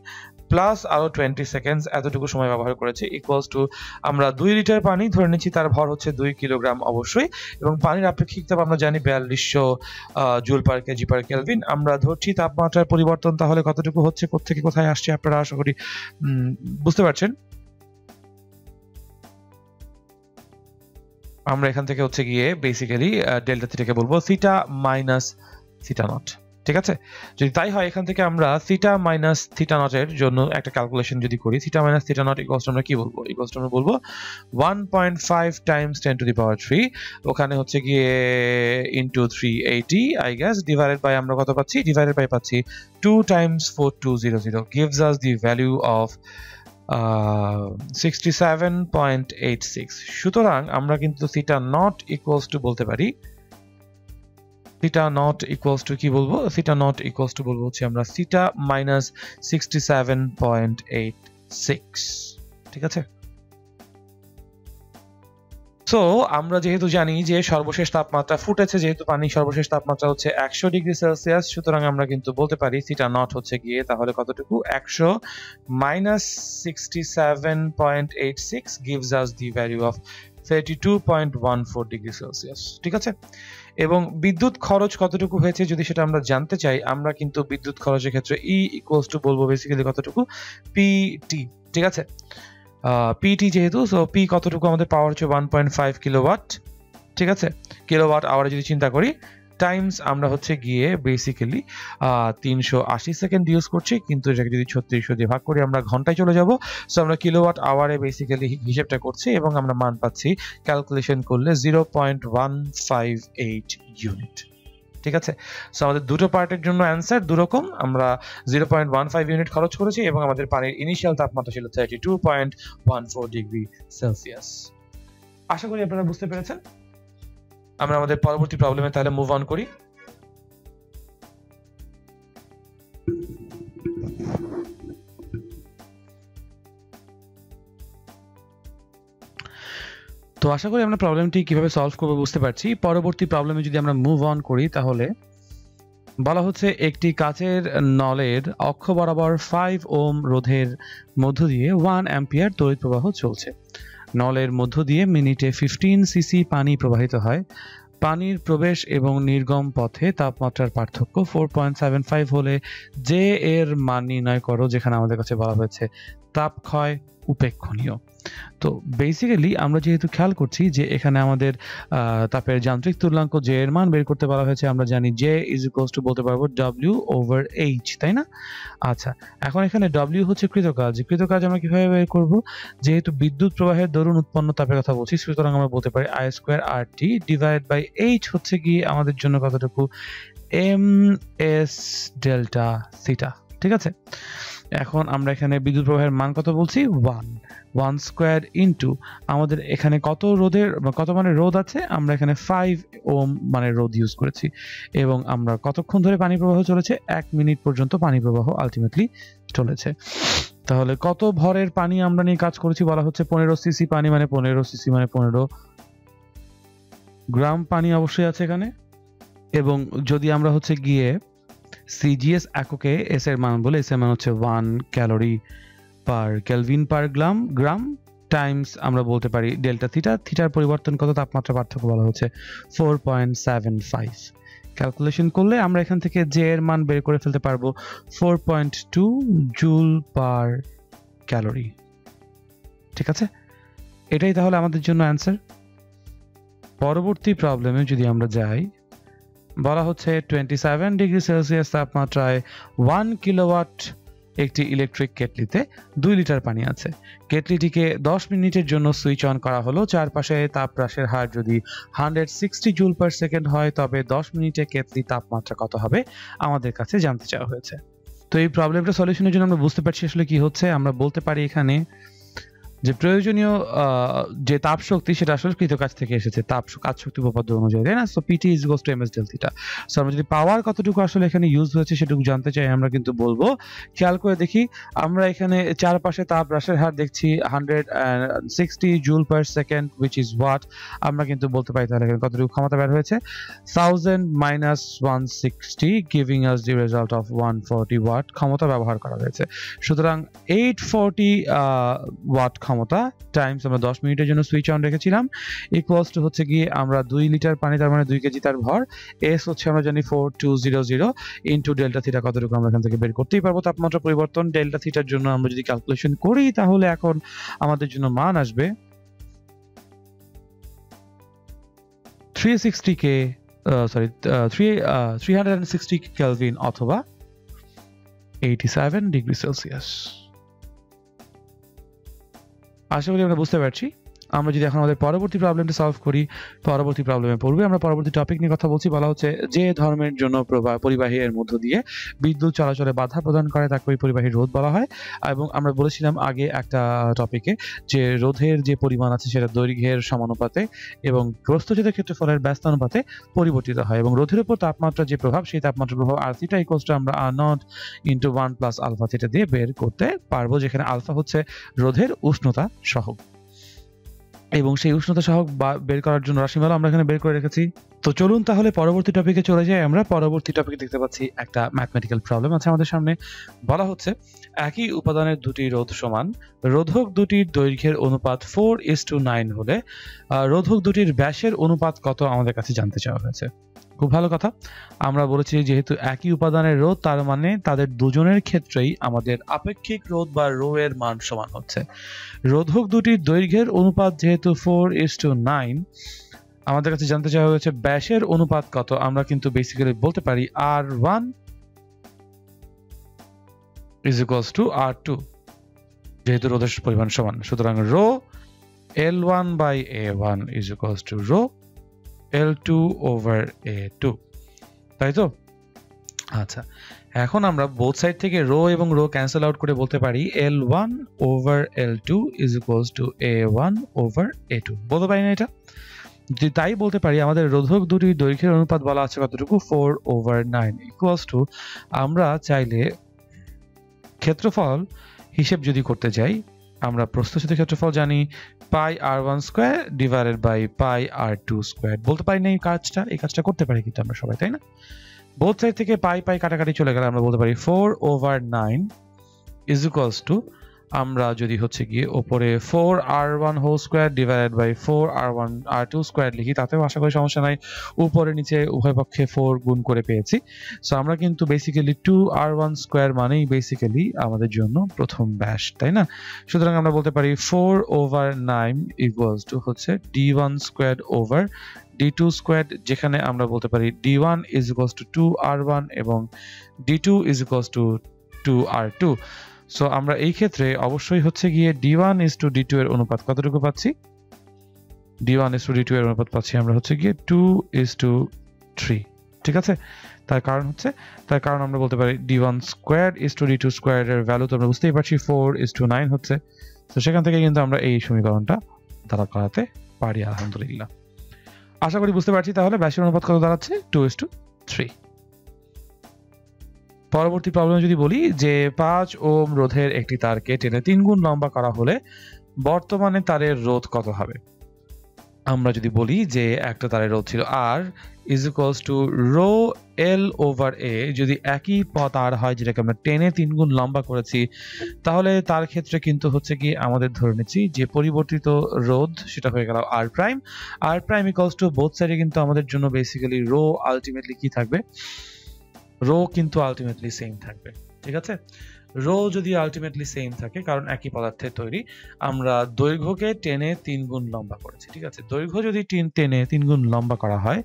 প্লাস আরো 20 সেকেন্ডস, এতটুকু সময় ব্যবহার করেছি, ইকুয়ালস টু আমরা 2 লিটার পানি ধরে নিচ্ছি, তার ভর হচ্ছে 2 কিলোগ্রাম অবশ্যই, এবং পানির আপেক্ষিক তাপ আমরা জানি 4200 joule per K G per kelvin. আমরা ধরছি তাপমাত্রার পরিবর্তন তাহলে কতটুকু হচ্ছে, কোত্থেকে কোথায় আসছে আপনারা আশা করি বুঝতে পারছেন। আমরা এখান থেকে হচ্ছে গিয়ে বেসিক্যালি ডেল্টা থিটাকে বলবো থিটা মাইনাস থিটা নট। ঠিক আছে, যদি তাই হয় এখান থেকে আমরা থিটা মাইনাস থিটা নটের জন্য একটা ক্যালকুলেশন যদি করি, theta minus theta not equals আমরা কি বলবো, ইকুয়ালস আমরা বলবো 1.5 টাইমস 10⁻³, ওখানে হচ্ছে গিয়ে into 380 I guess, divided by আমরা কত পাচ্ছি, ডিভাইডেড বাই পাচ্ছি 2 times 4200 gives us the value of 67.86। সুতরাং আমরা কিন্তু থিটা নট ইকুয়ালস টু বলতে পারি, থিটা নট ইকুয়ালস টু কি বলবো, থিটা নট ইকুয়ালস টু বলবো হচ্ছে আমরা থিটা মাইনাস 67.86। ঠিক আছে, সো আমরা যেহেতু জানি যে সর্বশেষ তাপমাত্রা ফুটেছে, যেহেতু পানি সর্বশেষ তাপমাত্রা হচ্ছে 100 ডিগ্রি সেলসিয়াস, সুতরাং আমরা কিন্তু বলতে পারি থিটা নট হচ্ছে গিয়ে তাহলে কতটুকু, 100 minus 67.86 gives us the value of 32.14 degree Celsius. ঠিক আছে, এবং বিদ্যুৎ খরচ কতটুকু হয়েছে যদি সেটা আমরা জানতে চাই, আমরা কিন্তু বিদ্যুৎ খরচের ক্ষেত্রে ই ইকুয়ালস টু বলবো বেসিক্যালি কতটুকু, পিটি। ঠিক আছে, পিটি যেহেতু, সো পি কতটুকু আমাদের পাওয়ার হচ্ছে 1.5 কিলোওয়াট। ঠিক আছে, কিলোওয়াট আওয়ারে যদি চিন্তা করি, টাইমস আমরা হচ্ছে গিয়ে বেসিক্যালি 380 সেকেন্ড ইউজ করছি, কিন্তু এটাকে যদি 3600 দিয়ে ভাগ করি আমরা ঘন্টায় চলে যাব। সো আমরা কিলোওয়াট আওয়ারে বেসিক্যালি হিসেবটা করছি এবং আমরা মান পাচ্ছি ক্যালকুলেশন করলে 0.158 ইউনিট। ঠিক আছে, সো আমাদের দুটো পার্টের জন্য অ্যান্সার দুরকম, আমরা 0.15 ইউনিট খরচ করেছি এবং আমাদের পানির ইনিশিয়াল তাপমাত্রা ছিল 32.14 ডিগ্রি সেলসিয়াস। আশা করি আপনারা বুঝতে পেরেছেন। আমরা আমাদের পরবর্তী প্রবলেমে তাহলে মুভ অন করি। তো আশা করি আমরা প্রবলেমটি কিভাবে সলভ করব বুঝতে পারছি। পরবর্তী প্রবলেমে যদি আমরা মুভ অন করি তাহলে বলা হচ্ছে একটি কাচের নলের অক্ষ বরাবর 5 ওম রোধের মধ্য দিয়ে 1 অ্যাম্পিয়ার তড়িৎ প্রবাহ চলছে। নলের মধ্য দিয়ে মিনিটে 15 সিসি পানি প্রবাহিত হয়। পানির প্রবেশ এবং নির্গম পথে তাপমাত্রার পার্থক্য 4.75 হলে যে এর মান নির্ণয় করো, যেখানে আমাদের কাছে বলা হয়েছে তাপ ক্ষয় উপেক্ষণীয়। তো বেসিক্যালি আমরা যেহেতু খেয়াল করছি যে এখানে আমাদের তাপের যান্ত্রিক তুল্যাঙ্ক জে এর মান বের করতে বলা হয়েছে, আমরা জানি জে ইজ ইকুয়ালস টু বলতে পারবো W/H, তাই না? আচ্ছা, এখন এখানে W হচ্ছে কৃতকাজ। কৃতকাজ আমরা কিভাবে বের করব, যেহেতু বিদ্যুৎ প্রবাহের দরুন উৎপন্ন তাপের কথা বলছি, সুতরাং আমরা বলতে পারি I²RT ডিভাইড বাই H হচ্ছে কি আমাদের জন্য কতটুকু, MS ডেল্টা থিটা। ঠিক আছে, এখন আমরা এখানে বিদ্যুৎ প্রবাহের মান কত বলছি, 1 স্কয়ার ইনটু আমাদের এখানে কত মানের রোধ আছে, আমরা এখানে 5 ওম মানের রোধ ইউজ করেছি এবং আমরা কতক্ষণ ধরে পানি প্রবাহ চলেছে, 1 মিনিট পর্যন্ত পানি প্রবাহ আলটিমেটলি চলেছে। তাহলে কত ভরের পানি আমরা নিয়ে কাজ করেছি, বলা হচ্ছে 15 সিসি পানি, মানে 15 সিসি মানে 15 গ্রাম পানি অবশ্যই আছে এখানে। এবং যদি আমরা হচ্ছে গিয়ে সিজিএস এককে এস এর মান বলে, এস এর মান হচ্ছে 1 ক্যালোরি পার কেলভিন পার গ্রাম টাইমস আমরা বলতে পারি ডেল্টা থিটা, থিটার পরিবর্তন কত, তাপমাত্রা পার্থক্য বলা হচ্ছে 4.75। ক্যালকুলেশন করলে আমরা এখান থেকে জে এর মান বের করে ফেলতে পারবো 4.2 জুল পার ক্যালোরি। ঠিক আছে, এটাই তাহলে আমাদের জন্য অ্যান্সার। পরবর্তী প্রবলেমে যদি আমরা যাই, বলা হচ্ছে 27 ডিগ্রি সেলসিয়াস তাপমাত্রায় 1 কিলোওয়াট একটি ইলেকট্রিক কেটলিতে 2 লিটার পানি আছে। কেটলিটিকে 10 মিনিটের জন্য সুইচ অন করা হলো। চারপাশে তাপ হ্রাসের হার যদি 160 জুল পার সেকেন্ড হয়, তবে 10 মিনিটে কেটলি তাপমাত্রা কত হবে আমাদের কাছে জানতে চাওয়া হয়েছে। তো এই প্রবলেমটা সলিউশনের জন্য আমরা বুঝতে পারছি আসলে কি হচ্ছে। আমরা বলতে পারি এখানে যে প্রয়োজনীয় যে তাপ শক্তি সেটা আসলে কৃত কাজ থেকে এসেছে, কাজ শক্তি উপপাদ্য অনুযায়ী, তাই না? So PT is equals to MS del theta. So আমরা যদি পাওয়ার কতটুকু আসলে এখানে ইউজ হয়েছে সেটুকু জানতে চাই, আমরা কিন্তু বলবো, খেয়াল করে দেখি, আমরা এখানে চারপাশে তাপ হ্রাসের হার দেখছি 160 joule per second, which is watt. আমরা কিন্তু বলতে পারি তাহলে এখানে কতটুকু ক্ষমতা বের হয়েছে, 1000 minus 160 giving us the result of 140 watt ক্ষমতা ব্যবহার করা হয়েছে। সুতরাং 840 ওয়াট ক্ষমতা টাইমস আমরা 10 মিনিটের জন্য সুইচ অন রেখেছিলাম, ইকুয়ালস টু হচ্ছে গিয়ে আমরা 2 লিটার পানি, তার মানে 2 কেজি তার ভর, এস হচ্ছে আমরা জানি 4200 ইনটু ডেল্টা থিটা কতটুকু আমরা এখান থেকে বের করতেই পারবো তাপমাত্রা পরিবর্তন। ডেল্টা থিটার জন্য আমরা যদি ক্যালকুলেশন করি তাহলে এখন আমাদের জন্য মান আসবে 360 কেলভিন অথবা 87 ডিগ্রি সেলসিয়াস। আশা করি আমরা বুঝতে পারছি। আমরা যদি এখন আমাদের পরবর্তী প্রবলেমটা সলভ করি, পরবর্তী প্রবলেমে পড়বে আমরা পরবর্তী টপিক নিয়ে কথা বলছি। বলা হচ্ছে যে ধর্মের জন্য পরিবাহী এর মধ্য দিয়ে বিদ্যুৎ চলাচলে বাধা প্রদান করে তাকে ওই পরিবাহী রোধ বলা হয়। এবং আমরা বলেছিলাম আগে একটা টপিকে যে রোধের যে পরিমাণ আছে সেটা দৈর্ঘ্যের সমানুপাতে এবং প্রস্থচ্ছেদ ক্ষেত্রফলের ব্যস্তানুপাতে পরিবর্তিত হয়, এবং রোধের উপর তাপমাত্রার যে প্রভাব, সেই তাপমাত্রার প্রভাব আর থিটা ইকুয়ালস টু আমরা আর naught into 1 plus alpha theta দিয়ে বের করতে পারবো, যেখানে আলফা হচ্ছে রোধের উষ্ণতা সহগ, এবং সেই উষ্ণতা সহগ বের করার জন্য রাশিমালা আমরা এখানে বের করে রেখেছি। তো চলুন তাহলে পরবর্তী টপিকে চলে যাই। আমরা পরবর্তী টপিকে দেখতে পাচ্ছি একটা ম্যাথমেটিক্যাল প্রবলেম আছে আমাদের সামনে। বলা হচ্ছে একই উপাদানের দুটি রোধ সমান, রোধক দুটির দৈর্ঘ্যের অনুপাত 4:9 হলে রোধক দুটির ব্যাসের অনুপাত কত আমাদের কাছে জানতে চাওয়া হয়েছে। খুব ভালো কথা। আমরা বলেছি যেহেতু একই উপাদানের রোধ, তার মানে তাদের দুজনের ক্ষেত্রেই আমাদের আপেক্ষিক রোধ বা রো এর মান সমান হচ্ছে। রোধক দুটির দৈর্ঘ্যের অনুপাত যেহেতু 4:9, আমাদের কাছে জানতে চাওয়া হয়েছে ব্যাসের অনুপাত কত। আমরা কিন্তু বেসিক্যালি বলতে পারি R1 is equals to R2, যেহেতু রোধের পরিমাণ সমান। সুতরাং rho L1 by A1 is equals to rho L2 over A2, তাই তো? আচ্ছা, এখন আমরা বোথ সাইড থেকে রো এবং রো ক্যান্সেল আউট করে বলতে পারি L1 over L2 is equals to A1 over A2, বলতে পারি না এটা? যদি তাই বলতে পারি, আমাদের রোধক দুটির দৈর্ঘ্যের অনুপাত বলা আছে কতটুকু, 4/9 ইকুয়ালস টু, আমরা চাইলে ক্ষেত্রফল হিসেব যদি করতে যাই, আমরা প্রস্থচ্ছেদ ক্ষেত্রফল জানি pi r1 square divided by pi r2 square. বলতে পারি না এই কাজটা করতে পারি কিন্তু আমরা সবাই, তাই না? বোথ সাইড থেকে পাই কাটাকাটি চলে গেলে আমরা বলতে পারি 4/9 ইজ ইকুয়ালস টু, আমরা যদি হচ্ছে গিয়ে ওপরে 4r1 whole square divided by 4r2 square লিখি, তাতেও আশা করি সমস্যা নাই। উপরে নিচে উভয় পক্ষে 4 গুণ করে পেয়েছি। সো আমরা কিন্তু বেসিক্যালি 2r1 স্কয়ার মানেই বেসিক্যালি আমাদের জন্য প্রথম ব্যাস, তাই না? সুতরাং আমরা বলতে পারি 4/9 ইকুয়ালস টু হচ্ছে d1 square over d2 square, যেখানে আমরা বলতে পারি d1 is equals two 2r1 এবং d2 is equals two 2r2। So আমরা এই ক্ষেত্রে অবশ্যই হচ্ছে গিয়ে d1 is to d2 এর অনুপাত কতটুকু পাচ্ছি, d1 is to d2 এর অনুপাত পাচ্ছি আমরা হচ্ছে গিয়ে 2:3। ঠিক আছে, তার কারণ আমরা বলতে পারি d1 square is to d2 square এর ভ্যালু তো আমরা বুঝতেই পারছি 4:9 হচ্ছে। তো সেখান থেকে কিন্তু আমরা এই সমীকরণটা দ্বারা করাতে পারি আলহামদুলিল্লাহ। আশা করি বুঝতে পারছি। তাহলে ব্যাসের অনুপাত কত দাঁড়াচ্ছে, 2:3। পরবর্তী প্রবলেম যদি বলি যে 5 ওহম রোধের একটি তারকে টেনে 3 গুণ লম্বা করা হলে বর্তমানে তারের রোধ কত হবে। আমরা যদি বলি যে একটা তারের রোধ ছিল R is equals to rho L over A, যদি একই তার হয় যেটাকে আমরা টেনে 3 গুণ লম্বা করেছি, তাহলে তার ক্ষেত্রে কিন্তু হচ্ছে কি আমাদের ধরে নিচ্ছি যে পরিবর্তিত রোধ সেটা হয়ে গেল R prime. R prime equals to both সাইডে কিন্তু আমাদের জন্য বেসিক্যালি রো আলটিমেটলি কি থাকবে, রো কিন্তু আলটিমেটলি সেম থাকবে। ঠিক আছে, রো যদি আলটিমেটলি সেম থাকে কারণ একই পদার্থের তৈরি, আমরা দৈর্ঘ্যকে টেনে 3 গুণ লম্বা করেছি। ঠিক আছে, দৈর্ঘ্য যদি টেনে 3 গুণ লম্বা করা হয়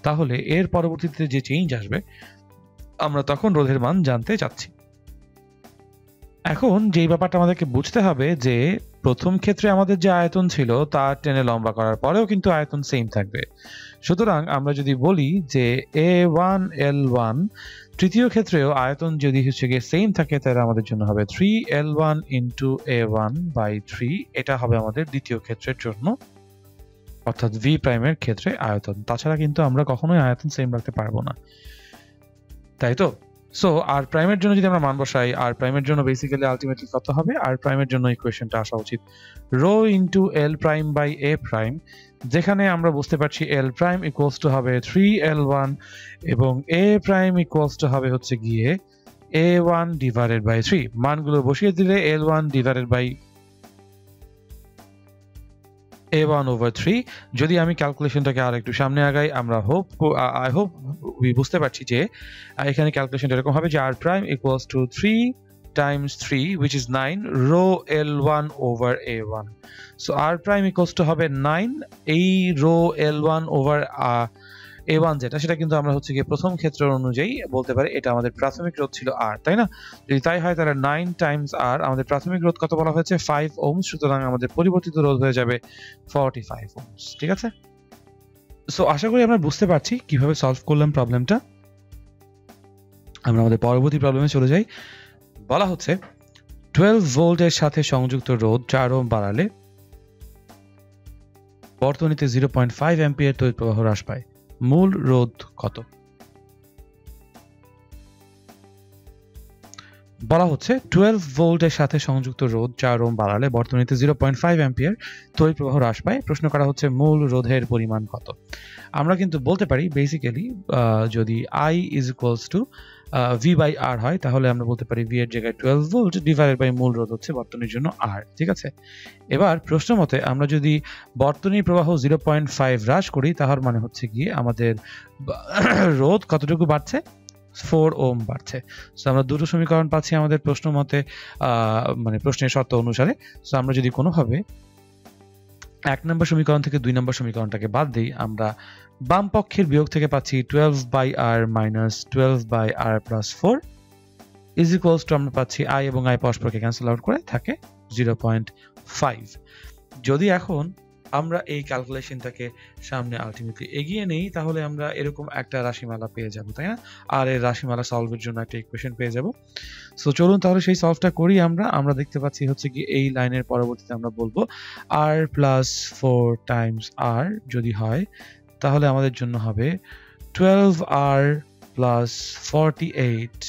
তাহলে এর পরবর্তীতে যে চেঞ্জ আসবে আমরা তখন রোধের মান জানতে চাচ্ছি। এখন যেই ব্যাপারটা আমাদেরকে বুঝতে হবে যে প্রথম ক্ষেত্রে আমাদের যে আয়তন ছিল তা টেনে লম্বা করার পরেও কিন্তু আয়তন সেম থাকবে। সুতরাং আমরা যদি বলি যে A1 L1, তৃতীয় ক্ষেত্রেও আয়তন যদি হচ্ছে গিয়ে সেম থাকে তাহলে আমাদের জন্য হবে 3L1 ইন্টু A1 বাই 3, এটা হবে আমাদের দ্বিতীয় ক্ষেত্রের জন্য, অর্থাৎ V প্রাইমের ক্ষেত্রে আয়তন। তাছাড়া কিন্তু আমরা কখনোই আয়তন সেম রাখতে পারবো না, তাই তো? সো আর প্রাইমের জন্য যদি আমরা মান বসাই, আর প্রাইমের জন্য বেসিক্যালি আলটিমেটলি কত হবে, আর প্রাইমের জন্য ইকুয়েশনটা আসা উচিত rho into L prime by A prime, যেখানে আমরা বুঝতে পারছি এল প্রাইম ইকুয়ালস টু হবে 3L1 এবং এ প্রাইম ইকুয়ালস টু হবে হচ্ছে গিয়ে A1 ডিভাইডেড বাই 3। মানগুলো বসিয়ে দিলে L1 divided by A1 over 3। যদি আমি ক্যালকুলেশনটাকে আর একটু সামনে আগাই, আমরা আই হোপ বুঝতে পারছি যে এখানে ক্যালকুলেশনটা এরকম হবে যে R prime equals to 3 times 3 which is 9 rho L1 over A1. So R prime equals to হবে 9, এই rho L1 over A1 যেটা সেটা কিন্তু আমরা হচ্ছে গিয়ে প্রথম ক্ষেত্রের অনুযায়ী বলতে পারি এটা আমাদের প্রাথমিক রোধ ছিল R, তাই না? যদি তাই হয় তাহলে 9 times R, আমাদের প্রাথমিক রোধ কত বলা হয়েছে 5 ohms, সুতরাং আমাদের পরিবর্তিত রোধ হয়ে যাবে 45 ohms। ঠিক আছে, সো আশা করি আমরা বুঝতে পারছি কিভাবে সলভ করলাম প্রবলেমটা। আমরা আমাদের পরবর্তী প্রবলেমে চলে যাই। বলা হচ্ছে 12 ভোল্টের সাথে সংযুক্ত রোধ 4 ওহম বাড়ালে বর্তনীতে 0.5 অ্যাম্পিয়ার তড়িৎ প্রবাহ হ্রাস পায়, মূল রোধ কত? বলা হচ্ছে 12 ভোল্টের সাথে সংযুক্ত রোধ 4 ওহম বাড়ালে বর্তনীতে 0.5 অ্যাম্পিয়ার তড়িৎ প্রবাহ হ্রাস পায়। প্রশ্ন করা হচ্ছে মূল রোধের পরিমাণ কত? আমরা কিন্তু বলতে পারি বেসিক্যালি যদি I is equals to V by R হয় তাহলে আমরা বলতে পারি V এর জায়গায় 12 ভোল্ট ডিভাইডেড বাই মূল রোধ হচ্ছে বর্তনীর জন্য R। ঠিক আছে, এবার প্রশ্ন মতে আমরা যদি বর্তনীর প্রবাহ 0.5 হ্রাস করি তাহার মানে হচ্ছে গিয়ে আমাদের রোধ কতটুকু বাড়ছে, 4 ওহম বাড়ছে। সো আমরা দুটো সমীকরণ পাচ্ছি আমাদের প্রশ্ন মতে, মানে প্রশ্নের শর্ত অনুসারে। সো আমরা যদি কোনোভাবে 1 নম্বর সমীকরণ থেকে 2 নম্বর সমীকরণটাকে বাদ দিই, আমরা বাম পক্ষের বিয়োগ থেকে পাচ্ছি 12 by R minus 12 by R plus 4 is equals to আমরা পাচ্ছি I এবং I পরস্পরকে ক্যান্সেল আউট করে থাকে 0.5। যদি এখন আমরা এই ক্যালকুলেশনটাকে সামনে আলটিমেটলি এগিয়ে নেই তাহলে আমরা এরকম একটা রাশিমালা পেয়ে যাব, তাই না? আর এই রাশিমালা সলভের জন্য একটা ইকুয়েশন পেয়ে যাব। সো চলুন তাহলে সেই সলভটা করি। আমরা দেখতে পাচ্ছি হচ্ছে কি এই লাইনের পরবর্তীতে আমরা বলবো R প্লাস 4 টাইমস R যদি হয় তাহলে আমাদের জন্য হবে 12R plus 48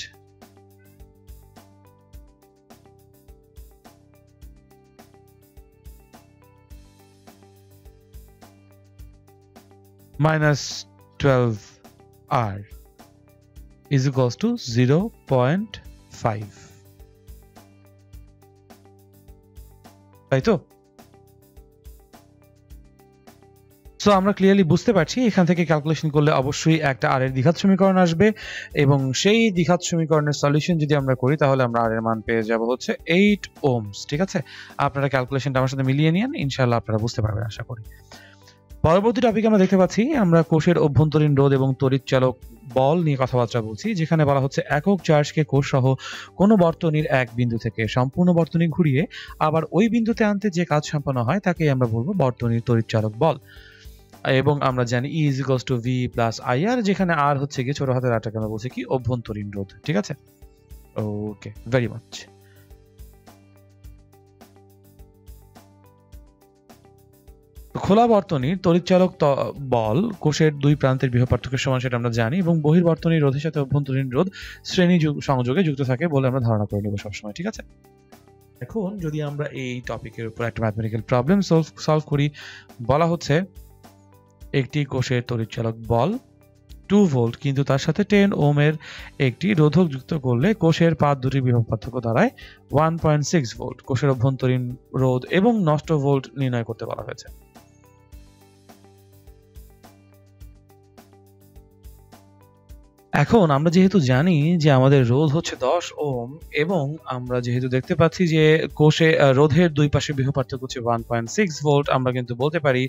minus 12R is equals to 0.5, তাই তো? সো আমরা ক্লিয়ারলি বুঝতে পারছি এখান থেকে ক্যালকুলেশন করলে অবশ্যই একটা R এর দ্বিঘাত সমীকরণ আসবে এবং সেই দ্বিঘাত সমীকরণের সলিউশন যদি আমরা করি তাহলে আমরা R এর মান পেয়ে যাব হচ্ছে 8 ohms। ঠিক আছে, আপনারা ক্যালকুলেশনটা আমার সাথে মিলিয়ে নিন, ইনশাআল্লাহ আপনারা বুঝতে পারবেন আশা করি। পরবর্তী টপিকে আমরা দেখতে পাচ্ছি আমরা কোষের অভ্যন্তরীণ রোধ এবং তড়িৎচালক বল নিয়ে কথাবার্তা বলছি, যেখানে বলা হচ্ছে একক চার্জকে কোষ সহ কোনো বর্তনীর এক বিন্দু থেকে সম্পূর্ণ বর্তনী ঘুরিয়ে আবার ওই বিন্দুতে আনতে যে কাজ সম্পন্ন হয় তাকেই আমরা বলবো বর্তনীর তড়িৎচালক বল। এবং আমরা জানি E is equals to V plus IR, যেখানে R হচ্ছে কি ছোট হাতের আরটাকে আমরা বলছি কি অভ্যন্তরীণ রোধ। ঠিক আছে, ওকে, ভেরি মাচ। খোলা বর্তনীর তড়িৎচালক বল কোষের দুই প্রান্তের বিভব পার্থক্যের সমান সেটা আমরা জানি, এবং বহির্বর্তনীর রোধের সাথে অভ্যন্তরীণ রোধ শ্রেণী সংযোগে যুক্ত থাকে বলে আমরা ধারণা করে নেব সবসময়। ঠিক আছে, এখন যদি আমরা এই টপিকের উপর একটা ম্যাথমেটিক্যাল প্রবলেম সলভ করি, বলা হচ্ছে একটি কোষের তড়িৎচালক বল 2 ভোল্ট, কিন্তু তার সাথে 10 ওহমের একটি রোধক যুক্ত করলে কোষের পাত দুটির বিভব পার্থক্য দাঁড়ায় 1.6 ভোল্ট। কোষের অভ্যন্তরীণ রোধ এবং নষ্ট ভোল্ট নির্ণয় করতে বলা হয়েছে। এখন আমরা যেহেতু জানি যে আমাদের রোধ হচ্ছে 10 ওহম এবং আমরা যেহেতু দেখতে পাচ্ছি যে কোষে রোধের দুই পাশে বিভব পার্থক্য হচ্ছে 1.6 ভোল্ট, আমরা কিন্তু বলতে পারি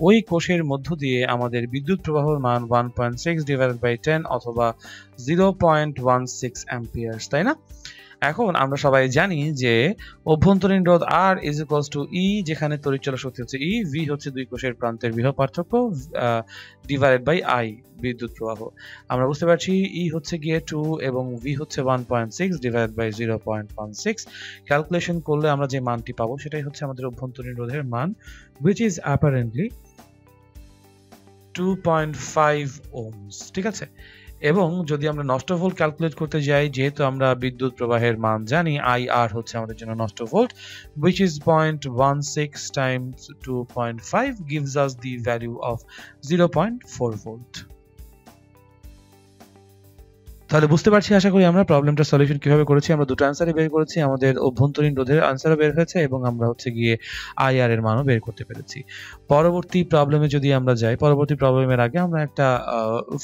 ওই কোষের মধ্য দিয়ে আমাদের বিদ্যুৎ প্রবাহের মান 1.6 ডিভাইডেড বাই 10 অথবা 0.16 অ্যাম্পিয়ার্স, তাই না? এখন আমরা সবাই জানি যে অভ্যন্তরীণ রোধ R is equals two E, যেখানে তড়িৎচালক শক্তি হচ্ছে E, V হচ্ছে দুই কোষের প্রান্তের বিভব পার্থক্য ডিভাইডেড বাই I বিদ্যুৎ প্রবাহ। আমরা বুঝতে পারছি E হচ্ছে গিয়ে 2 এবং V হচ্ছে 1.6 ডিভাইডেড বাই 0.16। ক্যালকুলেশন করলে আমরা যে মানটি পাবো সেটাই হচ্ছে আমাদের অভ্যন্তরীণ রোধের মান, which is apparently 2.5 ohms, ঠিক আছে? এবং যদি আমরা নষ্ট ভোল্ট ক্যালকুলেট করতে যাই, যেহেতু আমরা বিদ্যুৎ প্রবাহের মান জানি, IR হচ্ছে আমাদের জন্য নষ্ট volt, which is 0.16 times 2.5 gives us the value of 0.4 volt. তাহলে বুঝতে পারছি আশা করি আমরা প্রবলেমটা সলিউশন কিভাবে করেছি। আমরা দুটো অ্যানসারই বের করেছি, আমাদের অভ্যন্তরীণ রোধের অ্যানসারও বের হয়েছে এবং আমরা হচ্ছে গিয়ে আইআর এর মানও বের করতে পেরেছি। পরবর্তী প্রবলেমে যদি আমরা যাই, পরবর্তী প্রবলেমের আগে আমরা একটা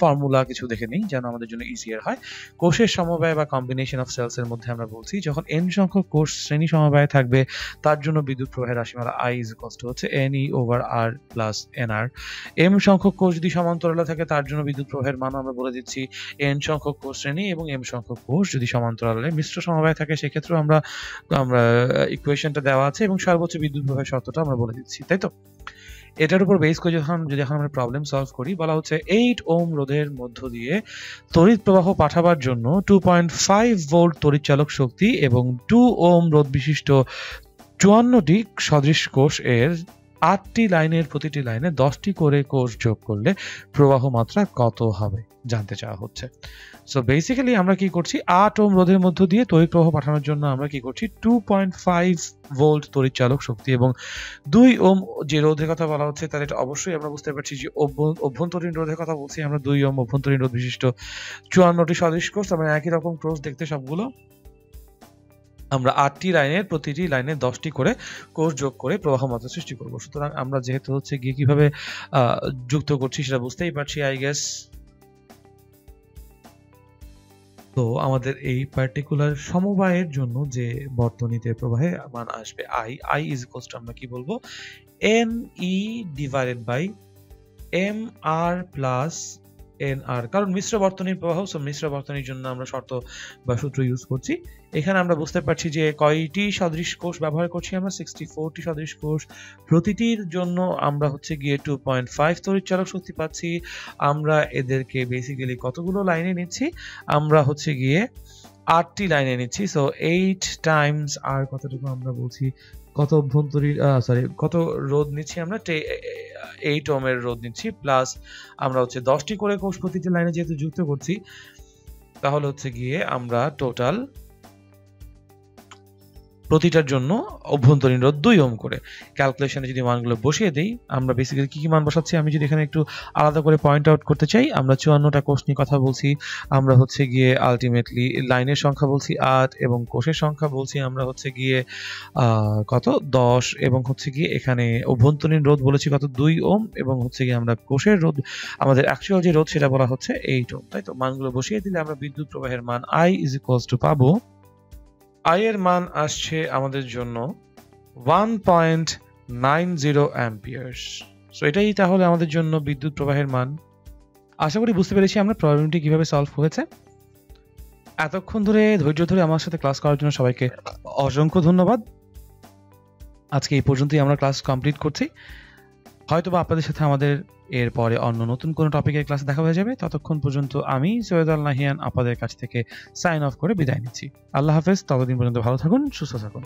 ফর্মুলা কিছু দেখে নিই যেন আমাদের জন্য ইজিয়ার হয়। কোষের সমবায় বা কম্বিনেশন অফ সেলস এর মধ্যে আমরা বলছি যখন n সংখ্যক কোষ শ্রেণী সমবায় থাকবে তার জন্য বিদ্যুৎ প্রবাহের রাশিমালা I ইজ ইকুয়ালস টু হচ্ছে NE/R প্লাস NR। m সংখ্যক কোষ যদি সমান্তরালে থাকে তার জন্য বিদ্যুৎ প্রবাহের মান আমরা বলে দিচ্ছি n সংখ্যক কোষ শ্রেণী এবং m সংখ্যক কোষ যদি সমান্তরালে মিশ্র সমবায় থাকে সেক্ষেত্রে আমরা ইকুয়েশনটা দেওয়া আছে এবং সর্বোচ্চ বিদ্যুৎ প্রবাহের শর্তটা আমরা বলে দিচ্ছি, তাই তো? এটার উপর বেস করে যখন আমরা প্রবলেম সলভ করি, বলা হচ্ছে 8 ওহম রোধের মধ্য দিয়ে তড়িৎ প্রবাহ পাঠাবার জন্য 2.5 ভোল্ট তড়িৎচালক শক্তি এবং 2 ওহম রোধ বিশিষ্ট 54টি সদৃশ কোষ এর 8টি লাইনের প্রতিটি লাইনে 10টি করে কোষ যোগ করলে প্রবাহ মাত্রা কত হবে জানতে চাওয়া হচ্ছে। সো বেসিক্যালি আমরা কি করছি, 8 ওহম রোধের মধ্য দিয়ে তড়িৎ প্রবাহ পাঠানোর জন্য আমরা কি করছি 2.5 ভোল্ট তড়িৎচালক শক্তি এবং 2 ওহম যে রোধের কথা বলা হচ্ছে তাহলে এটা অবশ্যই আমরা বুঝতে পারছি যে অভ্যন্তরীণ রোধের কথা বলছি আমরা। 2 ওহম অভ্যন্তরীণ রোধ বিশিষ্ট 54টি সদৃশ কোষ, মানে একই রকম কোষ দেখতে সবগুলো। আমরা 8টি লাইনের প্রতিটি লাইনে 10টি করে কোষ যোগ করে প্রবাহ মাত্রা সৃষ্টি করব। সুতরাং আমরা যেহেতু হচ্ছে গিয়ে কিভাবে যুক্ত করছি সেটা বুঝতেই পারছি আই গেস। তো আমাদের এই পার্টিকুলার সমবায়ের জন্য যে বর্তনীতে প্রবাহের মান আসবে I ইজ ইকুয়ালস টু আমরা কি বলবো NE divided by MR plus NR, কারণ মিশ্র বর্তনীর প্রবাহ, সো মিশ্র বর্তনীর জন্য আমরা শর্ত বা সূত্র ইউজ করছি। এখানে আমরা বুঝতে পারছি যে কয়টি সদৃশ কোষ ব্যবহার করছি আমরা 64টি সদৃশ কোষ, প্রতিটির জন্য আমরা হচ্ছে গিয়ে 2.5 তড়িৎচালক শক্তি পাচ্ছি। আমরা এদেরকে বেসিক্যালি কতগুলো লাইনে নিচ্ছি, আমরা হচ্ছে গিয়ে 8টি লাইনে নিচ্ছি। সো 8 টাইমস আর কতটুকু আমরা বলছি কত অভ্যন্তরীণ কত রোধ নিচ্ছি আমরা 8 ওহমের রোধ নিচ্ছি, প্লাস আমরা হচ্ছে 10টি করে কোষ প্রতিটি লাইনে যেহেতু যুক্ত করছি তাহলে হচ্ছে গিয়ে আমরা টোটাল প্রতিটার জন্য অভ্যন্তরীণ রোধ 2 ওহম করে। ক্যালকুলেশনে যদি মানগুলো বসিয়ে দেই, আমরা বেসিক্যালি কি কি মান বসাচ্ছি আমি যদি এখানে একটু আলাদা করে পয়েন্ট আউট করতে চাই, আমরা 54টা কোষ নিয়ে কথা বলছি, আমরা হচ্ছে গিয়ে আলটিমেটলি লাইনের সংখ্যা বলছি 8 এবং কোষের সংখ্যা বলছি আমরা হচ্ছে গিয়ে কত 10 এবং হচ্ছে গিয়ে এখানে অভ্যন্তরীণ রোধ বলেছি কত 2 ওহম এবং হচ্ছে গিয়ে আমরা কোষের রোধ আমাদের অ্যাকচুয়াল যে রোধ সেটা বলা হচ্ছে 8 ওহম, তাই তো? মানগুলো বসিয়ে দিলে আমরা বিদ্যুৎ প্রবাহের মান I ইজ ইকুয়ালস টু পাবো, I এর মান আসছে আমাদের জন্য 1.90 অ্যাম্পিয়ার্স। সো এটাই তাহলে আমাদের জন্য বিদ্যুৎ প্রবাহের মান। আশা করি বুঝতে পেরেছি আমরা প্রবলেমটি কিভাবে সলভ হয়েছে। এতক্ষণ ধরে ধৈর্য ধরে আমার সাথে ক্লাস করার জন্য সবাইকে অসংখ্য ধন্যবাদ। আজকে এই পর্যন্তই আমরা ক্লাস কমপ্লিট করছি। হয়তোবা আপনাদের সাথে আমাদের এরপরে অন্য নতুন কোনো টপিকের ক্লাসে দেখা হয়ে যাবে। ততক্ষণ পর্যন্ত আমি সৈয়দ আল নাহিয়ান আপনাদের কাছ থেকে সাইন অফ করে বিদায় নিচ্ছি। আল্লাহ হাফেজ। ততদিন পর্যন্ত ভালো থাকুন, সুস্থ থাকুন।